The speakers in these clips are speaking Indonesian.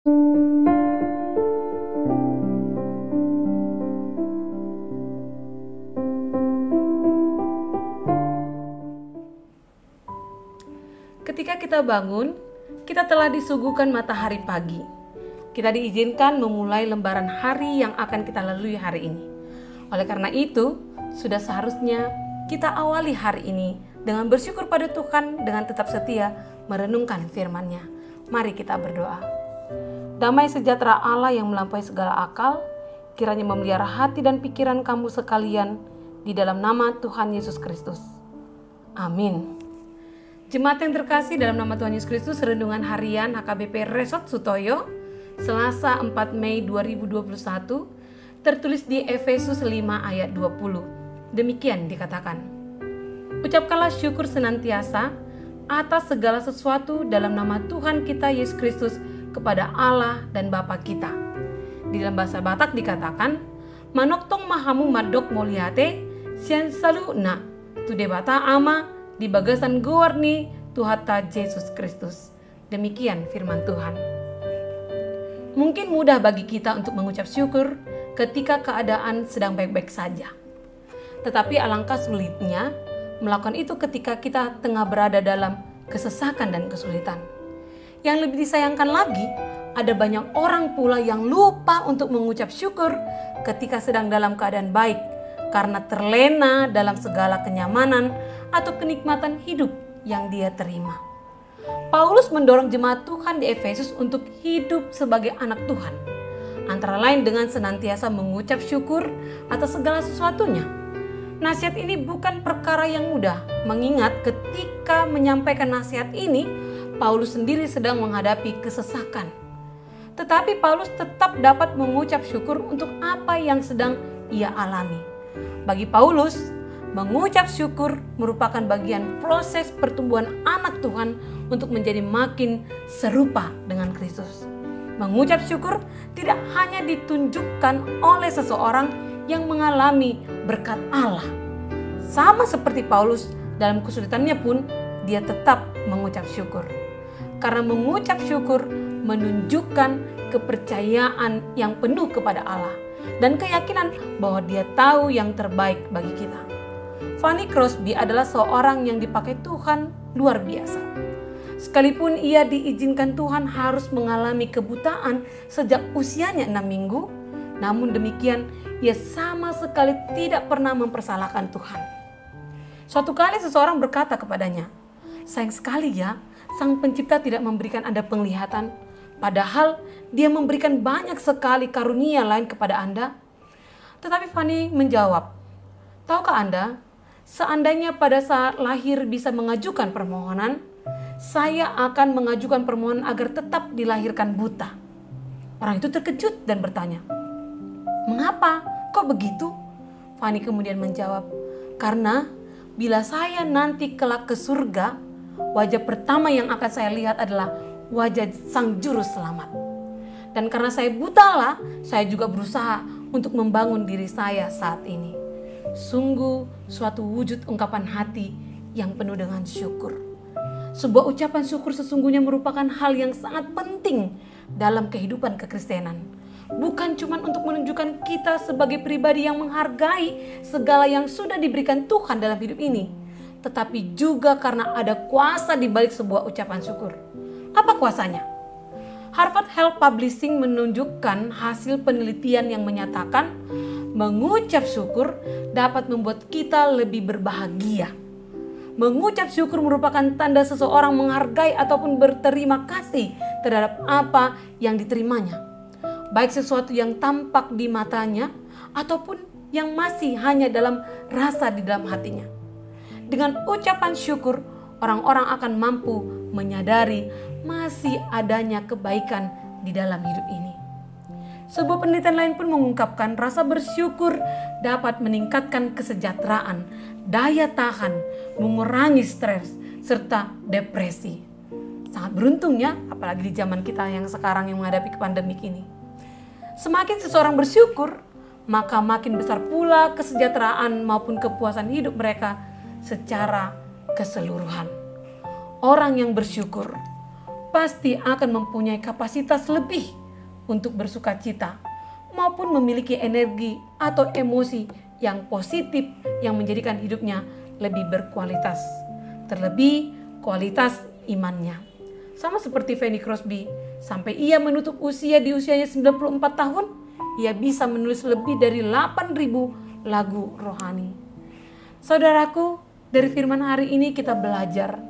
Ketika kita bangun, kita telah disuguhkan matahari pagi. Kita diizinkan memulai lembaran hari yang akan kita lalui hari ini. Oleh karena itu, sudah seharusnya kita awali hari ini dengan bersyukur pada Tuhan dengan tetap setia merenungkan firman-Nya. Mari kita berdoa. Damai sejahtera Allah yang melampaui segala akal, kiranya memelihara hati dan pikiran kamu sekalian di dalam nama Tuhan Yesus Kristus. Amin. Jemaat yang terkasih, dalam nama Tuhan Yesus Kristus, renungan harian HKBP Resort Sutoyo, Selasa 4 Mei 2021, tertulis di Efesus 5 ayat 20. Demikian dikatakan, ucapkanlah syukur senantiasa atas segala sesuatu dalam nama Tuhan kita Yesus Kristus kepada Allah dan Bapa kita. Di dalam bahasa Batak dikatakan, manoktong mahamu madok moliate, sian saluna, tude bata ama, di bagasan gowarni Tuhata Yesus Kristus. Demikian firman Tuhan. Mungkin mudah bagi kita untuk mengucap syukur ketika keadaan sedang baik-baik saja. Tetapi alangkah sulitnya melakukan itu ketika kita tengah berada dalam kesesakan dan kesulitan. Yang lebih disayangkan lagi, ada banyak orang pula yang lupa untuk mengucap syukur ketika sedang dalam keadaan baik, karena terlena dalam segala kenyamanan atau kenikmatan hidup yang dia terima. Paulus mendorong jemaat Tuhan di Efesus untuk hidup sebagai anak Tuhan, antara lain dengan senantiasa mengucap syukur atas segala sesuatunya. Nasihat ini bukan perkara yang mudah, mengingat ketika menyampaikan nasihat ini, Paulus sendiri sedang menghadapi kesesakan. Tetapi Paulus tetap dapat mengucap syukur untuk apa yang sedang ia alami. Bagi Paulus, mengucap syukur merupakan bagian proses pertumbuhan anak Tuhan untuk menjadi makin serupa dengan Kristus. Mengucap syukur tidak hanya ditunjukkan oleh seseorang yang mengalami berkat Allah. Sama seperti Paulus, dalam kesulitannya pun dia tetap mengucap syukur. Karena mengucap syukur menunjukkan kepercayaan yang penuh kepada Allah dan keyakinan bahwa dia tahu yang terbaik bagi kita. Fanny Crosby adalah seorang yang dipakai Tuhan luar biasa. Sekalipun ia diizinkan Tuhan harus mengalami kebutaan sejak usianya 6 minggu, namun demikian ia sama sekali tidak pernah mempersalahkan Tuhan. Suatu kali seseorang berkata kepadanya, sayang sekali ya, Sang Pencipta tidak memberikan Anda penglihatan, padahal Dia memberikan banyak sekali karunia lain kepada Anda. Tetapi Fanny menjawab, tahukah Anda, seandainya pada saat lahir bisa mengajukan permohonan, saya akan mengajukan permohonan agar tetap dilahirkan buta. Orang itu terkejut dan bertanya, mengapa? Kok begitu? Fanny kemudian menjawab, karena bila saya nanti kelak ke surga, wajah pertama yang akan saya lihat adalah wajah Sang Juru Selamat. Dan karena saya butalah, saya juga berusaha untuk membangun diri saya saat ini. Sungguh suatu wujud ungkapan hati yang penuh dengan syukur. Sebuah ucapan syukur sesungguhnya merupakan hal yang sangat penting dalam kehidupan kekristenan. Bukan cuma untuk menunjukkan kita sebagai pribadi yang menghargai segala yang sudah diberikan Tuhan dalam hidup ini, tetapi juga karena ada kuasa di balik sebuah ucapan syukur. Apa kuasanya? Harvard Health Publishing menunjukkan hasil penelitian yang menyatakan mengucap syukur dapat membuat kita lebih berbahagia. Mengucap syukur merupakan tanda seseorang menghargai ataupun berterima kasih terhadap apa yang diterimanya. Baik sesuatu yang tampak di matanya ataupun yang masih hanya dalam rasa di dalam hatinya. Dengan ucapan syukur, orang-orang akan mampu menyadari masih adanya kebaikan di dalam hidup ini. Sebuah penelitian lain pun mengungkapkan rasa bersyukur dapat meningkatkan kesejahteraan, daya tahan, mengurangi stres, serta depresi. Sangat beruntung ya, apalagi di zaman kita yang sekarang yang menghadapi pandemik ini. Semakin seseorang bersyukur, maka makin besar pula kesejahteraan maupun kepuasan hidup mereka secara keseluruhan. Orang yang bersyukur pasti akan mempunyai kapasitas lebih untuk bersuka cita maupun memiliki energi atau emosi yang positif yang menjadikan hidupnya lebih berkualitas. Terlebih kualitas imannya. Sama seperti Fanny Crosby, sampai ia menutup usia di usianya 94 tahun, ia bisa menulis lebih dari 8.000 lagu rohani. Saudaraku, dari firman hari ini kita belajar,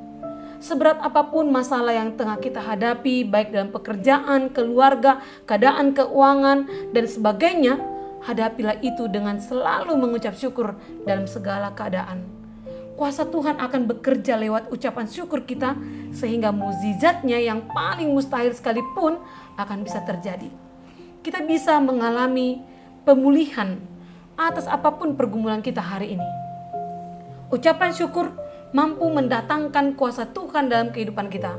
seberat apapun masalah yang tengah kita hadapi, baik dalam pekerjaan, keluarga, keadaan keuangan, dan sebagainya, hadapilah itu dengan selalu mengucap syukur dalam segala keadaan. Kuasa Tuhan akan bekerja lewat ucapan syukur kita, sehingga mukjizatnya yang paling mustahil sekalipun akan bisa terjadi. Kita bisa mengalami pemulihan atas apapun pergumulan kita hari ini. Ucapan syukur mampu mendatangkan kuasa Tuhan dalam kehidupan kita.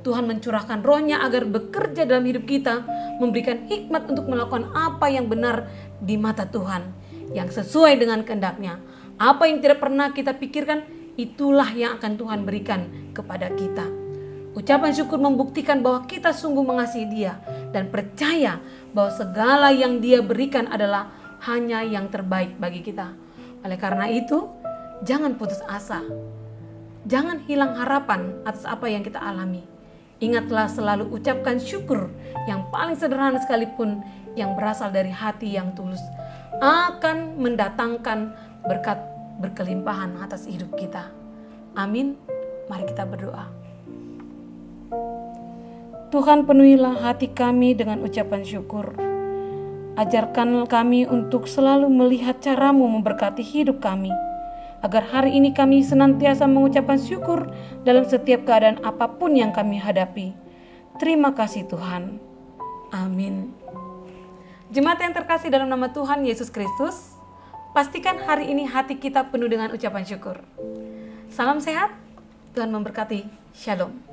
Tuhan mencurahkan rohnya agar bekerja dalam hidup kita, memberikan hikmat untuk melakukan apa yang benar di mata Tuhan, yang sesuai dengan kehendak-Nya. Apa yang tidak pernah kita pikirkan, itulah yang akan Tuhan berikan kepada kita. Ucapan syukur membuktikan bahwa kita sungguh mengasihi Dia dan percaya bahwa segala yang Dia berikan adalah hanya yang terbaik bagi kita. Oleh karena itu, jangan putus asa. Jangan hilang harapan atas apa yang kita alami. Ingatlah selalu ucapkan syukur yang paling sederhana sekalipun yang berasal dari hati yang tulus akan mendatangkan berkat berkelimpahan atas hidup kita. Amin. Mari kita berdoa. Tuhan, penuhilah hati kami dengan ucapan syukur. Ajarkan kami untuk selalu melihat cara-Mu memberkati hidup kami, agar hari ini kami senantiasa mengucapkan syukur dalam setiap keadaan apapun yang kami hadapi. Terima kasih Tuhan. Amin. Jemaat yang terkasih dalam nama Tuhan Yesus Kristus, pastikan hari ini hati kita penuh dengan ucapan syukur. Salam sehat, Tuhan memberkati. Shalom.